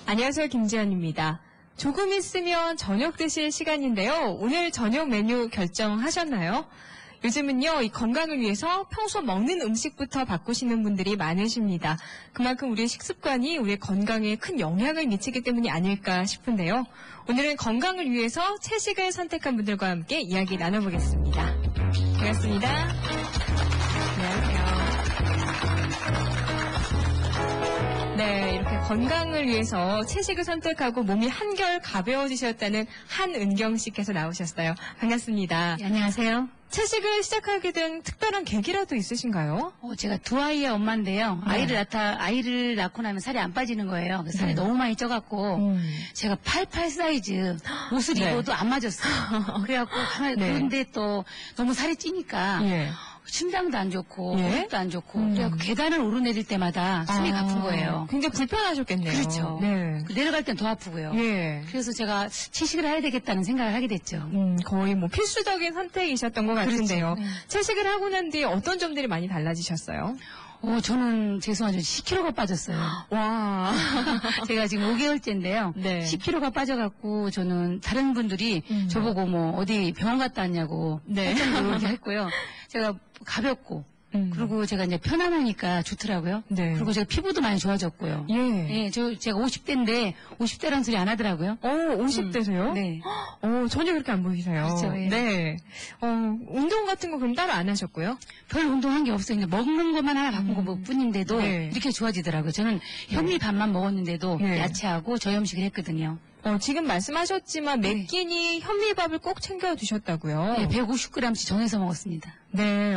안녕하세요. 김지연입니다. 조금 있으면 저녁 드실 시간인데요. 오늘 저녁 메뉴 결정하셨나요? 요즘은요, 이 건강을 위해서 평소 먹는 음식부터 바꾸시는 분들이 많으십니다. 그만큼 우리의 식습관이 우리의 건강에 큰 영향을 미치기 때문이 아닐까 싶은데요. 오늘은 건강을 위해서 채식을 선택한 분들과 함께 이야기 나눠보겠습니다. 반갑습니다. 안녕하세요. 네, 이렇게 건강을 위해서 채식을 선택하고 몸이 한결 가벼워지셨다는 한은경 씨께서 나오셨어요. 반갑습니다. 네, 안녕하세요. 채식을 시작하게 된 특별한 계기라도 있으신가요? 제가 두 아이의 엄마인데요. 네. 아이를 낳고 나면 살이 안 빠지는 거예요. 살이 너무 많이 쪄갖고 제가 88 사이즈 옷을 네. 입어도 안 맞았어요. 그래갖고 그런데 또 너무 살이 찌니까 예. 심장도 안 좋고 예? 호흡도 안 좋고 그래갖고 계단을 오르내릴 때마다 숨이 가쁜 거예요. 굉장히 불편하셨겠네요. 그렇죠. 네. 내려갈 땐 더 아프고요. 예. 그래서 제가 채식을 해야 되겠다는 생각을 하게 됐죠. 거의 뭐 필수적인 선택이셨던 것 같은데요. 그렇죠. 네. 채식을 하고 난 뒤에 어떤 점들이 많이 달라지셨어요? 저는 죄송하지만 10kg가 빠졌어요. 와. 제가 지금 5개월째인데요. 네. 10kg가 빠져갖고 저는 다른 분들이 저보고 뭐 어디 병원 갔다 왔냐고 네. 그렇게 했고요. 제가 가볍고 그리고 제가 이제 편안하니까 좋더라고요. 네. 그리고 제가 피부도 많이 좋아졌고요. 예. 제가 50대인데 50대라는 소리 안 하더라고요. 50대세요? 네. 전혀 그렇게 안 보이세요. 그렇죠, 예. 네. 운동 같은 거 그럼 따로 안 하셨고요? 별 운동한 게 없어요. 그냥 먹는 것만 하나 바꾼 것 뿐인데도 네. 이렇게 좋아지더라고요. 저는 현미밥만 먹었는데도 네. 야채하고 저염식을 했거든요. 지금 말씀하셨지만 몇 네. 끼니 현미밥을 꼭 챙겨 드셨다고요? 네, 150g씩 정해서 먹었습니다. 네.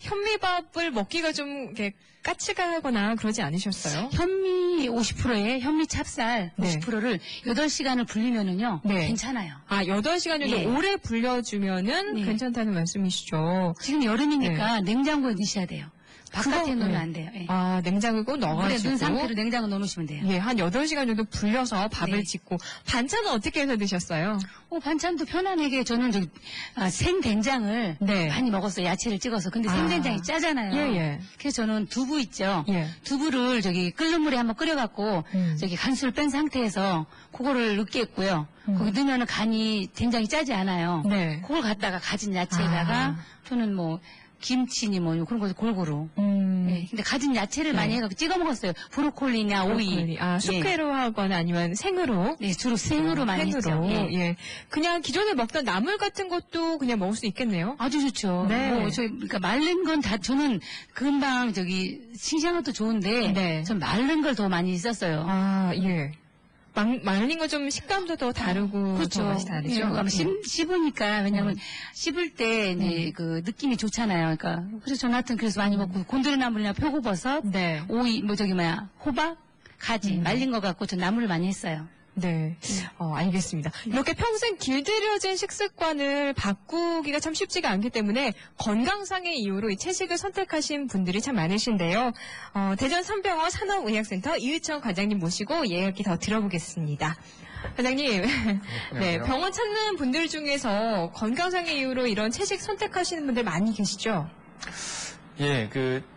현미밥을 먹기가 좀 이렇게 까칠하거나 그러지 않으셨어요? 현미 50%에 현미 찹쌀 네. 50%를 8시간을 불리면은요. 네. 괜찮아요. 8시간 정도 예. 오래 불려주면은 네. 괜찮다는 말씀이시죠? 지금 여름이니까 냉장고에 넣으셔야 돼요. 바깥에 그거, 놓으면 네. 안 돼요. 예. 냉장고에 꼭 물에 넣어가지고. 넣은 상태로 냉장고에 넣으시면 돼요. 예, 한 8시간 정도 불려서 밥을 네. 짓고. 반찬은 어떻게 해서 드셨어요? 반찬도 편안하게 저는 생된장을 네. 많이 먹었어요. 야채를 찍어서. 근데 아. 생된장이 짜잖아요. 예. 그래서 저는 두부 있죠. 예. 두부를 끓는 물에 한번 끓여갖고 간수를 뺀 상태에서 그거를 넣게 했고요. 거기 넣으면 간이 된장이 짜지 않아요. 네. 그걸 갖다가 가진 야채에다가 저는 뭐 김치니 뭐 그런 거 골고루. 네, 근데 가진 야채를 많이 해갖고 찍어 먹었어요. 브로콜리나 오이. 숙회로 하거나 아니면 생으로. 네, 주로 생으로 많이 했죠. 생으로. 예. 예. 그냥 기존에 먹던 나물 같은 것도 그냥 먹을 수 있겠네요. 아주 좋죠. 네. 그러니까 마른 건 다 저는 금방 싱싱한 것도 좋은데 네. 전 마른 걸 더 많이 썼어요. 예. 말린 거 좀 식감도 더 다르고 그렇죠. 더 맛이 다르죠. 아마 씹으니까 왜냐면 씹을 때 이제 그 느낌이 좋잖아요. 그러니까 그래서 저는 하여튼 그래서 많이 먹고 곤드레나물이나 표고버섯, 네. 오이 호박, 가지 말린 거 갖고 전 나물을 많이 했어요. 네. 알겠습니다. 이렇게 평생 길들여진 식습관을 바꾸기가 참 쉽지가 않기 때문에 건강상의 이유로 이 채식을 선택하신 분들이 참 많으신데요. 대전 선병원 산업의학센터 이의천 과장님 모시고 이야기 더 들어보겠습니다. 과장님, 네, 병원 찾는 분들 중에서 건강상의 이유로 이런 채식 선택하시는 분들 많이 계시죠? 예,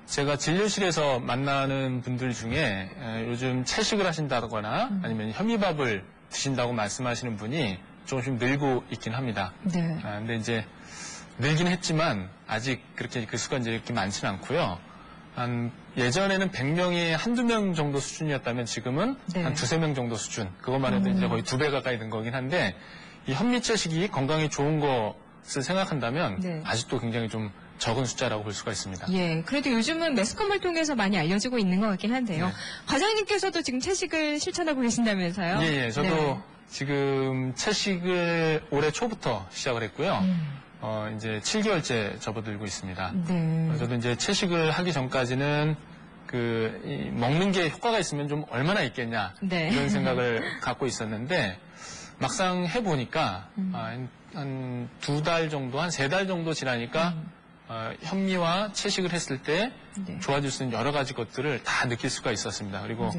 제가 진료실에서 만나는 분들 중에 요즘 채식을 하신다거나 아니면 현미밥을 드신다고 말씀하시는 분이 조금씩 늘고 있긴 합니다. 네. 근데 이제 늘긴 했지만 아직 그렇게 그 습관이 이렇게 많지는 않고요. 예전에는 100명에 한두 명 정도 수준이었다면 지금은 네. 한 두세 명 정도 수준. 그것만 해도 이제 거의 2배 가까이 된 거긴 한데 이 현미채식이 건강에 좋은 것을 생각한다면 네. 아직도 굉장히 좀 적은 숫자라고 볼 수가 있습니다. 예, 그래도 요즘은 매스컴을 통해서 많이 알려지고 있는 것 같긴 한데요. 네. 과장님께서도 지금 채식을 실천하고 계신다면서요? 예, 저도 네. 지금 채식을 올해 초부터 시작을 했고요. 이제 7개월째 접어들고 있습니다. 네. 저도 이제 채식을 하기 전까지는 먹는 게 효과가 있으면 좀 얼마나 있겠냐 네. 이런 생각을 갖고 있었는데 막상 해보니까 한 2달 정도, 한 3달 정도 지나니까 현미와 채식을 했을 때 네. 좋아질 수 있는 여러 가지 것들을 다 느낄 수가 있었습니다. 그리고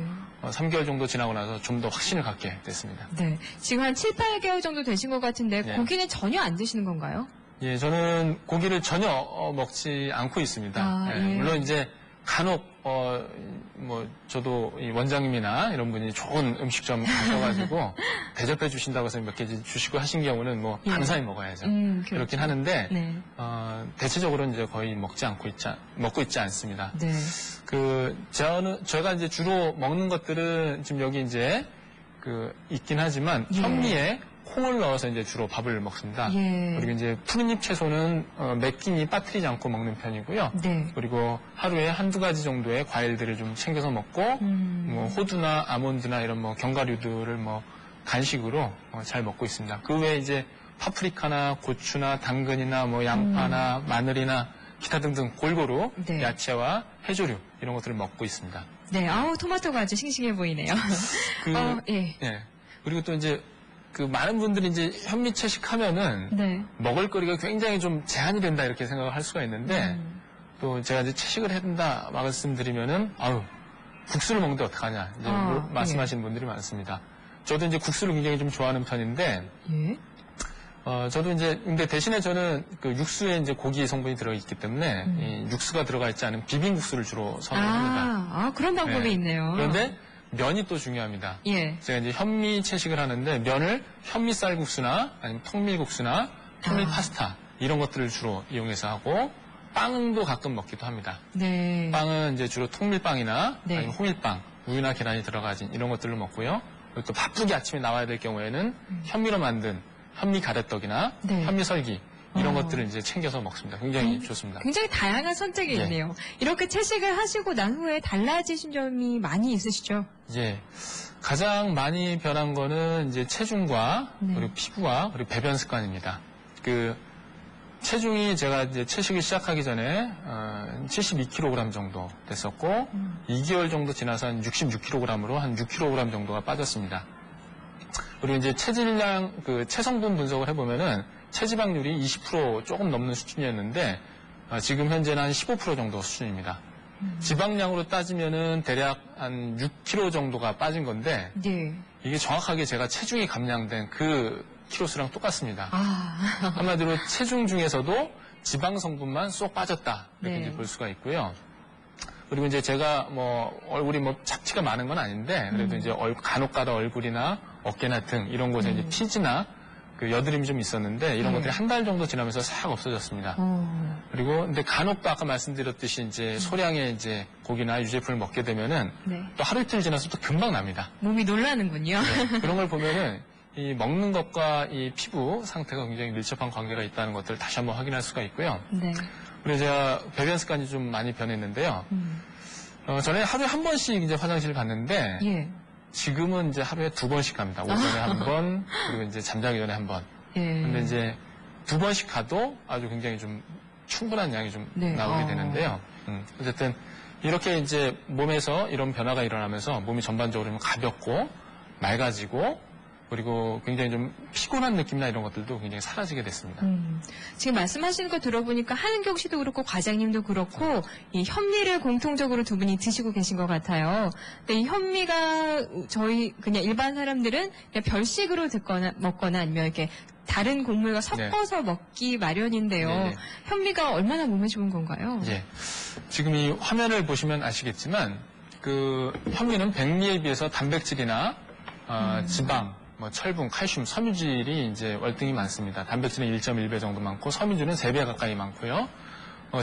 3개월 정도 지나고 나서 좀 더 확신을 갖게 됐습니다. 네. 지금 한 7, 8개월 정도 되신 것 같은데 네. 고기는 전혀 안 드시는 건가요? 예, 저는 고기를 전혀 먹지 않고 있습니다. 아, 예, 예. 물론 이제 간혹 뭐 저도 이 원장님이나 이런 분이 좋은 음식점 가셔가지고 대접해 주신다고 해서 몇 개 주시고 하신 경우는 뭐 예. 감사히 먹어야죠. 그렇죠. 그렇긴 하는데 네. 대체적으로는 이제 거의 먹고 있지 않습니다. 네. 제가 이제 주로 먹는 것들은 지금 여기 이제 있긴 하지만 예. 현미에 콩을 넣어서 이제 주로 밥을 먹습니다. 예. 그리고 이제 푸른잎 채소는 몇 끼니 빠뜨리지 않고 먹는 편이고요. 네. 그리고 하루에 한두 가지 정도의 과일들을 좀 챙겨서 먹고 뭐 호두나 아몬드나 이런 뭐 견과류들을 뭐 간식으로 잘 먹고 있습니다. 그 외에 이제 파프리카나 고추나 당근이나 뭐 양파나 마늘이나 기타 등등 골고루 네. 야채와 해조류 이런 것들을 먹고 있습니다. 네. 아우, 토마토가 아주 싱싱해 보이네요. 예. 예. 그리고 또 이제 많은 분들이 이제 현미 채식하면은 네. 먹을거리가 굉장히 좀 제한이 된다 이렇게 생각을 할 수가 있는데 또 제가 이제 채식을 해야 된다 말씀드리면은 국수를 먹는데 어떡하냐 이제 말씀하시는 분들이 많습니다. 저도 이제 국수를 굉장히 좀 좋아하는 편인데 예. 저도 이제 근데 대신에 저는 육수에 이제 고기 성분이 들어있기 때문에 이 육수가 들어가 있지 않은 비빔국수를 주로 선호합니다. 그런 방법이 네. 있네요. 그런데 면이 또 중요합니다. 예. 제가 이제 현미 채식을 하는데 면을 현미 쌀국수나 아니면 통밀국수나 통밀 파스타 이런 것들을 주로 이용해서 하고 빵도 가끔 먹기도 합니다. 네. 빵은 이제 주로 통밀빵이나 네. 아니면 호밀빵, 우유나 계란이 들어가진 이런 것들을 먹고요. 그리고 또 바쁘게 아침에 나와야 될 경우에는 현미로 만든 현미 가래떡이나 네. 현미 설기 이런 것들을 이제 챙겨서 먹습니다. 굉장히 좋습니다. 굉장히 다양한 선택이 예. 있네요. 이렇게 채식을 하시고 난 후에 달라지신 점이 많이 있으시죠? 예. 가장 많이 변한 거는 이제 체중과 네. 그리고 피부와 그리고 배변 습관입니다. 체중이 제가 이제 채식을 시작하기 전에 72kg 정도 됐었고 2개월 정도 지나서 한 66kg으로 한 6kg 정도가 빠졌습니다. 그리고 이제 체질량 체성분 분석을 해보면은 체지방률이 20% 조금 넘는 수준이었는데 지금 현재는 한 15% 정도 수준입니다. 지방량으로 따지면은 대략 한 6kg 정도가 빠진 건데 네. 이게 정확하게 제가 체중이 감량된 그 키로수랑 똑같습니다. 한마디로 체중 중에서도 지방 성분만 쏙 빠졌다 이렇게 네. 이제 볼 수가 있고요. 그리고 이제 제가 얼굴이 잡티가 많은 건 아닌데 그래도 이제 간혹가다 얼굴이나 어깨나 등 이런 곳에 이제 피지나 여드름이 좀 있었는데 이런 네. 것들이 한 달 정도 지나면서 싹 없어졌습니다. 그리고 근데 간혹도 아까 말씀드렸듯이 이제 소량의 이제 고기나 유제품을 먹게 되면은 네. 또 하루 이틀 지나서 또 금방 납니다. 몸이 놀라는군요. 네, 그런 걸 보면은 이 먹는 것과 이 피부 상태가 굉장히 밀접한 관계가 있다는 것들을 다시 한번 확인할 수가 있고요. 네. 그리고 제가 배변 습관이 좀 많이 변했는데요. 전에 하루에 한 번씩 이제 화장실을 갔는데 예. 지금은 이제 하루에 2번씩 갑니다. 오전에 한 번, 그리고 이제 잠자기 전에 한 번. 예. 근데 이제 2번씩 가도 아주 굉장히 좀 충분한 양이 좀 네. 나오게 되는데요. 어쨌든 이렇게 이제 몸에서 이런 변화가 일어나면서 몸이 전반적으로 좀 가볍고 맑아지고 그리고 굉장히 좀 피곤한 느낌이나 이런 것들도 굉장히 사라지게 됐습니다. 지금 말씀하시는 거 들어보니까 한은경 씨도 그렇고 과장님도 그렇고 이 현미를 공통적으로 두 분이 드시고 계신 것 같아요. 근데 이 현미가 저희 그냥 일반 사람들은 그냥 별식으로 먹거나 아니면 이렇게 다른 곡물과 섞어서 먹기 마련인데요. 네. 현미가 얼마나 몸에 좋은 건가요? 예. 지금 이 화면을 보시면 아시겠지만 현미는 백미에 비해서 단백질이나 지방, 철분, 칼슘, 섬유질이 이제 월등히 많습니다. 단백질은 1.1배 정도 많고 섬유질은 3배 가까이 많고요.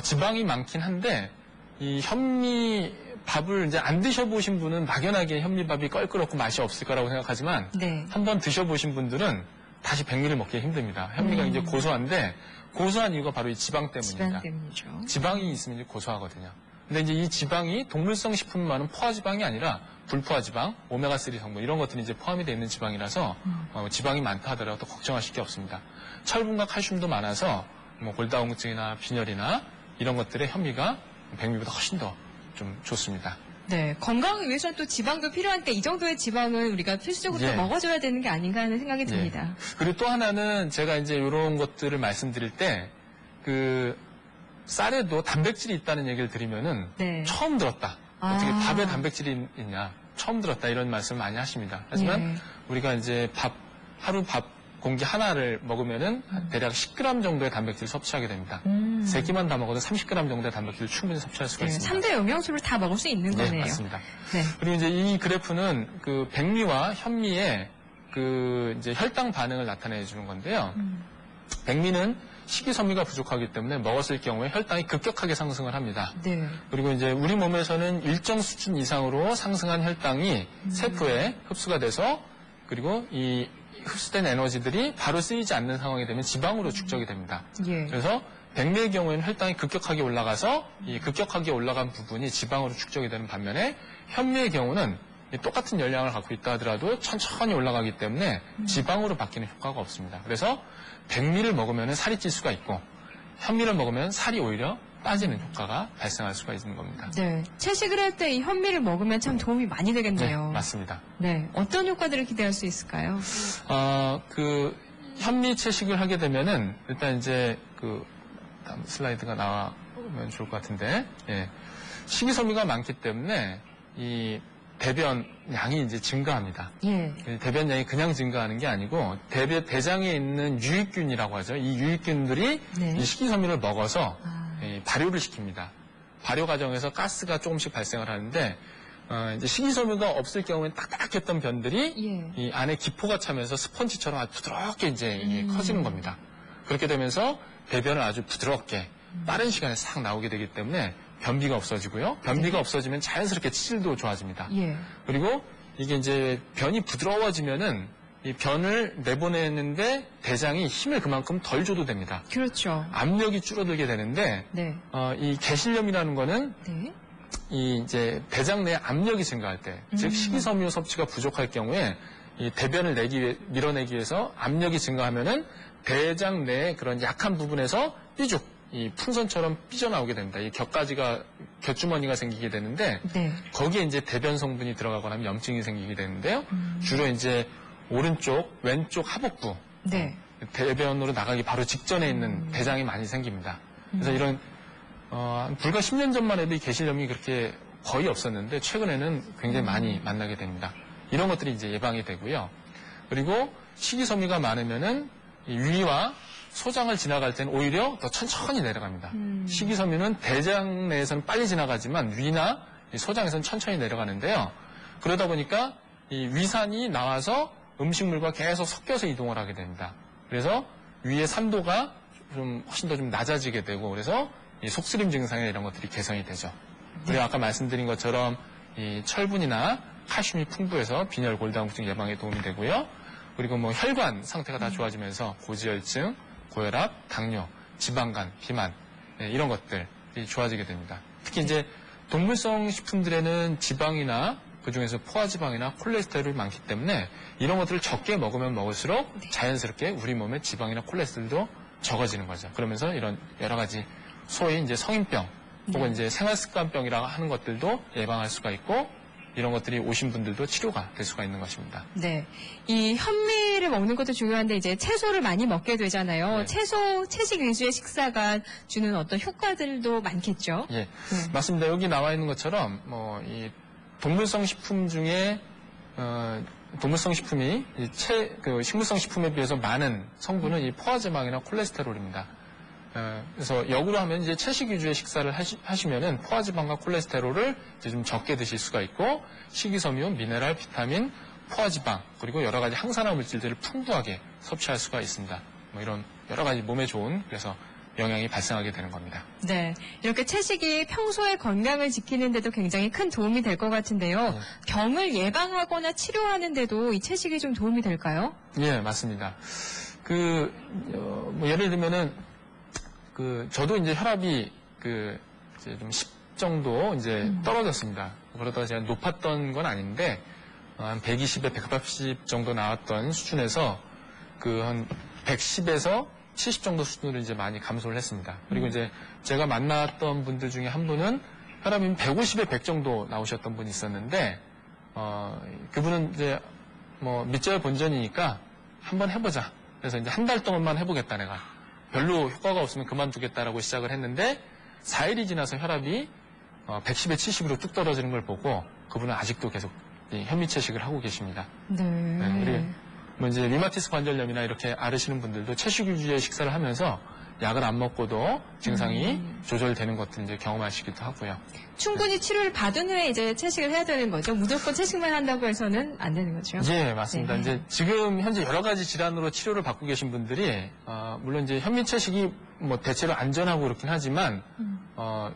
지방이 많긴 한데 이 현미 밥을 이제 안 드셔보신 분은 막연하게 현미밥이 껄끄럽고 맛이 없을 거라고 생각하지만 네. 한번 드셔보신 분들은 다시 백미를 먹기 힘듭니다. 현미가 이제 고소한데 고소한 이유가 바로 이 지방 때문입니다. 지방 때문이죠. 지방이 있으면 이제 고소하거든요. 근데 이제 이 지방이 동물성 식품만은 포화지방이 아니라 불포화지방, 오메가3 성분 이런 것들이 이제 포함이 되어 있는 지방이라서 지방이 많다 하더라도 걱정하실 게 없습니다. 철분과 칼슘도 많아서 골다공증이나 빈혈이나 이런 것들에 현미가 백미보다 훨씬 더 좀 좋습니다. 네, 건강을 위해서는 또 지방도 필요한데 이 정도의 지방을 우리가 필수적으로 예. 또 먹어줘야 되는 게 아닌가 하는 생각이 듭니다. 그리고 또 하나는 제가 이제 이런 것들을 말씀드릴 때 쌀에도 단백질이 있다는 얘기를 드리면은 네. 처음 들었다. 어떻게 밥에 단백질이 있냐. 처음 들었다. 이런 말씀 많이 하십니다. 하지만 예. 우리가 이제 하루 밥 공기 하나를 먹으면은 대략 10g 정도의 단백질을 섭취하게 됩니다. 3끼만 다 먹어도 30g 정도의 단백질을 충분히 섭취할 수가 네, 있습니다. 3대 영양소를 다 먹을 수 있는 네, 거네요. 맞습니다. 네. 그리고 이제 이 그래프는 그 백미와 현미의 그 이제 혈당 반응을 나타내 주는 건데요. 백미는 식이섬유가 부족하기 때문에 먹었을 경우에 혈당이 급격하게 상승을 합니다. 네. 그리고 이제 우리 몸에서는 일정 수준 이상으로 상승한 혈당이 세포에 흡수가 돼서 그리고 이 흡수된 에너지들이 바로 쓰이지 않는 상황이 되면 지방으로 축적이 됩니다. 예. 그래서 백미의 경우에는 혈당이 급격하게 올라가서 이 급격하게 올라간 부분이 지방으로 축적이 되는 반면에 현미의 경우는 이 똑같은 열량을 갖고 있다 하더라도 천천히 올라가기 때문에 지방으로 바뀌는 효과가 없습니다. 그래서 백미를 먹으면 살이 찔 수가 있고 현미를 먹으면 살이 오히려 빠지는 효과가 발생할 수가 있는 겁니다. 네. 채식을 할 때 이 현미를 먹으면 참 도움이 많이 네, 되겠네요. 맞습니다. 네. 어떤 효과들을 기대할 수 있을까요? 그 현미 채식을 하게 되면은 일단 이제 그 다음 슬라이드가 나오면 좋을 것 같은데, 예. 식이섬유가 많기 때문에 이 대변 양이 이제 증가합니다. 예. 대변 양이 그냥 증가하는 게 아니고 대장에 있는 유익균이라고 하죠. 이 유익균들이 네. 이 식이섬유를 먹어서 아. 발효를 시킵니다. 발효 과정에서 가스가 조금씩 발생을 하는데 이제 식이섬유가 없을 경우에는 딱딱했던 변들이 예. 이 안에 기포가 차면서 스펀지처럼 아주 부드럽게 이제 이게 커지는 겁니다. 그렇게 되면서 대변을 아주 부드럽게 빠른 시간에 싹 나오게 되기 때문에 변비가 없어지고요. 변비가 없어지면 자연스럽게 치질도 좋아집니다. 예. 그리고 이게 이제 변이 부드러워지면은 이 변을 내보내는데 대장이 힘을 그만큼 덜 줘도 됩니다. 그렇죠. 압력이 줄어들게 되는데 네. 이 개실염이라는 거는 네. 이 이제 대장 내 압력이 증가할 때, 즉 식이섬유 섭취가 부족할 경우에 이 대변을 밀어내기 위해서 압력이 증가하면은 대장 내 그런 약한 부분에서 삐죽 이 풍선처럼 삐져나오게 됩니다. 이 곁주머니가 생기게 되는데 네. 거기에 이제 대변 성분이 들어가거나 하면 염증이 생기게 되는데요. 주로 이제 오른쪽, 왼쪽 하복부 네. 대변으로 나가기 바로 직전에 있는 대장이 많이 생깁니다. 그래서 이런 불과 10년 전만 해도 이 개실염이 그렇게 거의 없었는데 최근에는 굉장히 많이 만나게 됩니다. 이런 것들이 이제 예방이 되고요. 그리고 식이섬유가 많으면은 이 위와 소장을 지나갈 때는 오히려 더 천천히 내려갑니다. 식이섬유는 대장 내에서는 빨리 지나가지만 위나 이 소장에서는 천천히 내려가는데요. 그러다 보니까 이 위산이 나와서 음식물과 계속 섞여서 이동을 하게 됩니다. 그래서 위의 산도가 좀 훨씬 더 좀 낮아지게 되고 그래서 이 속쓰림 증상이나 이런 것들이 개선이 되죠. 그리고 아까 말씀드린 것처럼 이 철분이나 칼슘이 풍부해서 빈혈, 골다공증 예방에 도움이 되고요. 그리고 뭐 혈관 상태가 다 좋아지면서 고지혈증, 고혈압, 당뇨, 지방간, 비만 이런 것들이 좋아지게 됩니다. 특히 이제 동물성 식품들에는 지방이나 그중에서 포화지방이나 콜레스테롤이 많기 때문에 이런 것들을 적게 먹으면 먹을수록 자연스럽게 우리 몸에 지방이나 콜레스테롤도 적어지는 거죠. 그러면서 이런 여러 가지 소위 이제 성인병 혹은 이제 생활습관병이라고 하는 것들도 예방할 수가 있고 이런 것들이 오신 분들도 치료가 될 수가 있는 것입니다. 네. 이 현미를 먹는 것도 중요한데 이제 채소를 많이 먹게 되잖아요. 네. 채식 위주의 식사가 주는 어떤 효과들도 많겠죠. 예, 네. 맞습니다. 여기 나와 있는 것처럼 이 동물성 식품 중에 동물성 식품이 식물성 식품에 비해서 많은 성분은 이 포화지방이나 콜레스테롤입니다. 그래서 역으로 하면 이제 채식 위주의 식사를 하시면은 포화지방과 콜레스테롤을 이제 좀 적게 드실 수가 있고 식이섬유, 미네랄, 비타민, 포화지방 그리고 여러 가지 항산화 물질들을 풍부하게 섭취할 수가 있습니다. 뭐 이런 여러 가지 몸에 좋은 그래서 영향이 발생하게 되는 겁니다. 네. 이렇게 채식이 평소에 건강을 지키는 데도 굉장히 큰 도움이 될 것 같은데요. 네. 병을 예방하거나 치료하는 데도 이 채식이 좀 도움이 될까요? 예, 맞습니다. 뭐 예를 들면은 저도 이제 혈압이 이제 좀 10 정도 이제 떨어졌습니다. 그러다가 제가 높았던 건 아닌데 한 120에 180 정도 나왔던 수준에서 한 110에서 70 정도 수준으로 이제 많이 감소를 했습니다. 그리고 이제 제가 만났던 분들 중에 한 분은 혈압이 150에 100 정도 나오셨던 분이 있었는데 그분은 이제 뭐 밑절 본전이니까 한번 해보자. 그래서 이제 한 달 동안만 해보겠다 내가. 별로 효과가 없으면 그만두겠다라고 시작을 했는데 4일이 지나서 혈압이 110에 70으로 뚝 떨어지는 걸 보고 그분은 아직도 계속 현미채식을 하고 계십니다. 네. 네, 뭐 이제 리마티스 관절염이나 이렇게 앓으시는 분들도 채식 위주의 식사를 하면서 약을 안 먹고도 증상이 조절되는 것들 이제 경험하시기도 하고요. 충분히 치료를 받은 후에 이제 채식을 해야 되는 거죠. 무조건 채식만 한다고 해서는 안 되는 거죠. 예, 맞습니다. 네. 이제 지금 현재 여러 가지 질환으로 치료를 받고 계신 분들이 물론 이제 현미채식이 뭐 대체로 안전하고 그렇긴 하지만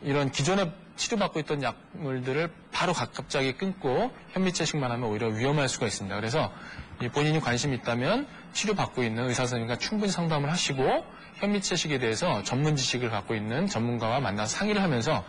이런 기존에 치료받고 있던 약물들을 바로 갑자기 끊고 현미채식만 하면 오히려 위험할 수가 있습니다. 그래서 본인이 관심이 있다면 치료받고 있는 의사 선생님과 충분히 상담을 하시고 현미채식에 대해서 전문 지식을 갖고 있는 전문가와 만나서 상의를 하면서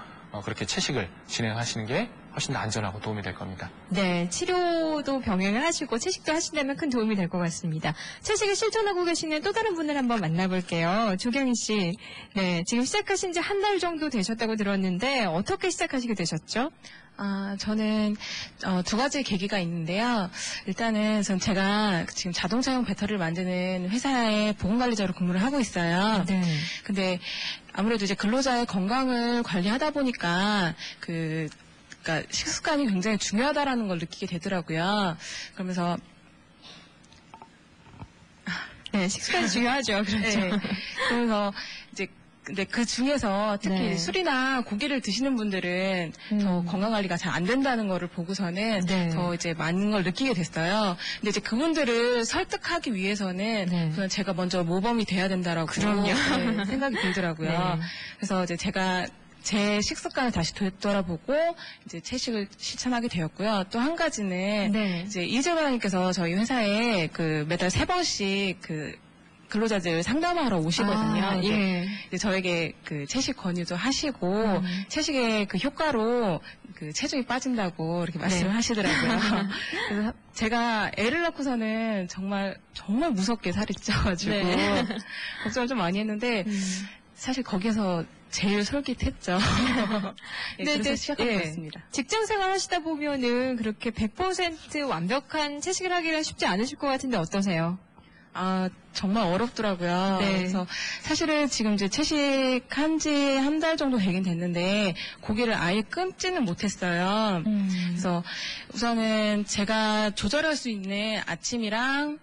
그렇게 채식을 진행하시는 게 훨씬 더 안전하고 도움이 될 겁니다. 네, 치료도 병행을 하시고 채식도 하신다면 큰 도움이 될 것 같습니다. 채식을 실천하고 계시는 또 다른 분을 한번 만나볼게요. 조경희 씨, 네, 지금 시작하신 지 한 달 정도 되셨다고 들었는데 어떻게 시작하시게 되셨죠? 저는 두 가지 계기가 있는데요. 일단은 제가 지금 자동차용 배터리를 만드는 회사에 보건관리자로 근무를 하고 있어요. 네. 근데 아무래도 이제 근로자의 건강을 관리하다 보니까 그러니까 식습관이 굉장히 중요하다라는 걸 느끼게 되더라고요. 그러면서 네, 식습관이 중요하죠. 그렇죠. 네. 그래서 이제 근데 그 중에서 특히 네. 술이나 고기를 드시는 분들은 더 건강 관리가 잘 안 된다는 거를 보고서는 네. 더 이제 많은 걸 느끼게 됐어요. 근데 이제 그분들을 설득하기 위해서는 네. 우선 제가 먼저 모범이 돼야 된다라고 그럼요. 네, 생각이 들더라고요. 네. 그래서 이제 제가 제 식습관을 다시 되돌아보고 이제 채식을 실천하게 되었고요. 또 한 가지는 네. 이제 이재관님께서 저희 회사에 매달 3번씩 근로자들 상담하러 오시거든요. 예. 이제 저에게 채식 권유도 하시고 채식의 효과로 체중이 빠진다고 이렇게 말씀을 하시더라고요. 그래서 제가 애를 낳고서는 정말 무섭게 살이 쪄가지고 네. 걱정을 좀 많이 했는데 사실 거기에서 제일 솔깃했죠. 네, 근데 그래서 이제, 시작하게 예. 됐습니다. 직장 생활 하시다 보면은 그렇게 100% 완벽한 채식을 하기가 쉽지 않으실 것 같은데 어떠세요? 정말 어렵더라고요. 네. 그래서 사실은 지금 이제 채식한 지 한 달 정도 되긴 됐는데 고기를 아예 끊지는 못했어요. 그래서 우선은 제가 조절할 수 있는 아침이랑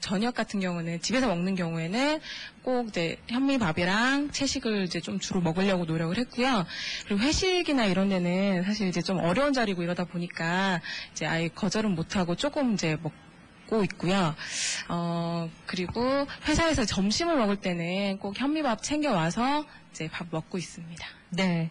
저녁 같은 경우는 집에서 먹는 경우에는 꼭 이제 현미밥이랑 채식을 이제 좀 주로 먹으려고 노력을 했고요. 그리고 회식이나 이런 데는 사실 이제 좀 어려운 자리고 이러다 보니까 이제 아예 거절은 못하고 조금 이제 먹고 있고요. 그리고 회사에서 점심을 먹을 때는 꼭 현미밥 챙겨와서 이제 밥 먹고 있습니다. 네.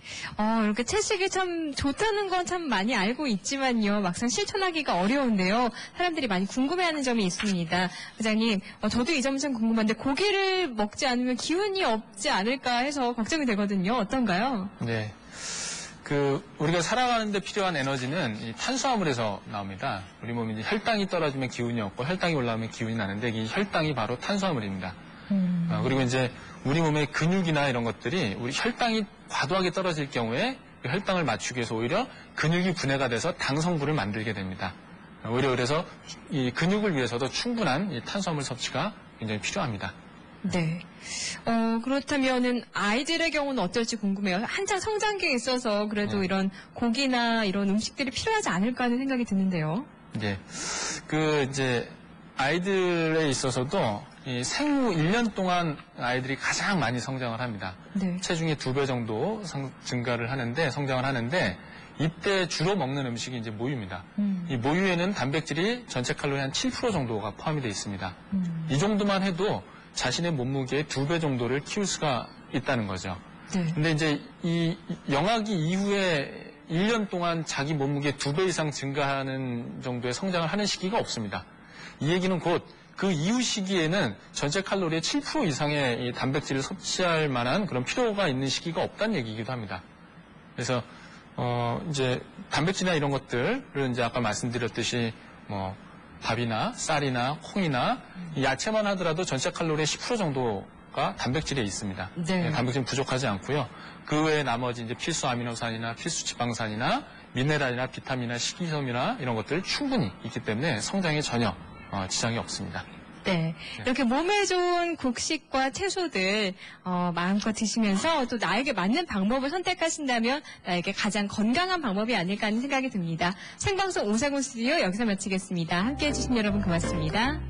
이렇게 채식이 참 좋다는 건 참 많이 알고 있지만요. 막상 실천하기가 어려운데요. 사람들이 많이 궁금해하는 점이 있습니다. 부장님, 저도 이 점은 참 궁금한데 고기를 먹지 않으면 기운이 없지 않을까 해서 걱정이 되거든요. 어떤가요? 네. 우리가 살아가는데 필요한 에너지는 이 탄수화물에서 나옵니다. 우리 몸이 이제 혈당이 떨어지면 기운이 없고 혈당이 올라오면 기운이 나는데 이 혈당이 바로 탄수화물입니다. 그리고 이제 우리 몸의 근육이나 이런 것들이 우리 혈당이 과도하게 떨어질 경우에 그 혈당을 맞추기 위해서 오히려 근육이 분해가 돼서 당 성분을 만들게 됩니다. 오히려 그래서 이 근육을 위해서도 충분한 이 탄수화물 섭취가 굉장히 필요합니다. 네. 그렇다면은 아이들의 경우는 어떨지 궁금해요. 한창 성장기에 있어서 그래도 네. 이런 고기나 이런 음식들이 필요하지 않을까 하는 생각이 드는데요. 네. 이제 아이들에 있어서도 이 생후 1년 동안 아이들이 가장 많이 성장을 합니다. 네. 체중의 2배 정도 성장을 하는데 이때 주로 먹는 음식이 이제 모유입니다. 이 모유에는 단백질이 전체 칼로리 한 7% 정도가 포함이 되어 있습니다. 이 정도만 해도 자신의 몸무게의 2배 정도를 키울 수가 있다는 거죠. 네. 근데 이제 이 영아기 이후에 1년 동안 자기 몸무게 2배 이상 증가하는 정도의 성장을 하는 시기가 없습니다. 이 얘기는 곧 그 이후 시기에는 전체 칼로리의 7% 이상의 이 단백질을 섭취할 만한 그런 필요가 있는 시기가 없다는 얘기이기도 합니다. 그래서 이제 단백질이나 이런 것들을 이제 아까 말씀드렸듯이 뭐 밥이나 쌀이나 콩이나 이 야채만 하더라도 전체 칼로리의 10% 정도가 단백질에 있습니다. 네. 단백질은 부족하지 않고요. 그 외에 나머지 이제 필수 아미노산이나 필수 지방산이나 미네랄이나 비타민이나 식이섬유나 이런 것들 충분히 있기 때문에 성장에 전혀 지장이 없습니다. 네. 이렇게 몸에 좋은 곡식과 채소들 마음껏 드시면서 또 나에게 맞는 방법을 선택하신다면 나에게 가장 건강한 방법이 아닐까 하는 생각이 듭니다. 생방송 오세훈 스튜디오 여기서 마치겠습니다. 함께해 주신 여러분 고맙습니다.